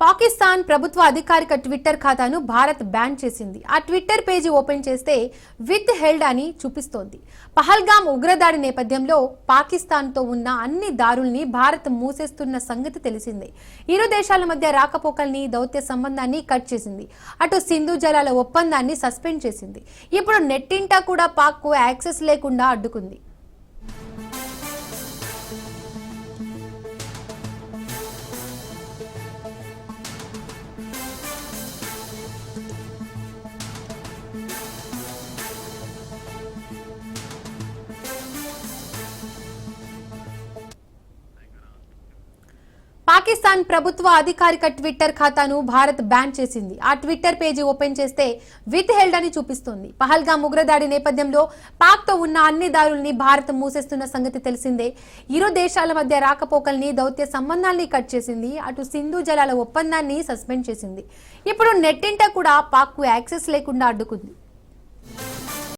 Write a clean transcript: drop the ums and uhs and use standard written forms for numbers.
పాకిస్తాన్ ప్రభుత్వ అధికారిక ట్విట్టర్ ఖాతాను భారత్ బ్యాన్ చేసింది. ఆ ట్విట్టర్ పేజీ ఓపెన్ చేస్తే విత్ హెల్డ్ అని చూపిస్తోంది. పహల్గామ్ ఉగ్రదాడి నేపథ్యంలో పాకిస్తాన్తో ఉన్న అన్ని దారుల్ని భారత్ మూసేస్తున్న సంగతి తెలిసిందే. ఇరు దేశాల మధ్య రాకపోకల్ని, దౌత్య సంబంధాన్ని కట్ చేసింది. అటు సింధు జలాల ఒప్పందాన్ని సస్పెండ్ చేసింది. ఇప్పుడు నెట్టింటా కూడా పాక్కు యాక్సెస్ లేకుండా అడ్డుకుంది. పాకిస్తాన్ ప్రభుత్వ అధికారిక ట్విట్టర్ ఖాతాను భారత్ బ్యాన్ చేసింది. ఆ ట్విట్టర్ పేజీ ఓపెన్ చేస్తే విత్ హెల్డ్ అని చూపిస్తోంది. పహల్గామ్ ఉగ్రదాడి నేపథ్యంలో పాక్తో ఉన్న అన్ని దారుల్ని భారత్ మూసేస్తున్న సంగతి తెలిసిందే. ఇరు దేశాల మధ్య రాకపోకల్ని, దౌత్య సంబంధాల్ని కట్ చేసింది. అటు సింధు జలాల ఒప్పందాన్ని సస్పెండ్ చేసింది. ఇప్పుడు నెట్టింట కూడా పాక్కు యాక్సెస్ లేకుండా అడ్డుకుంది.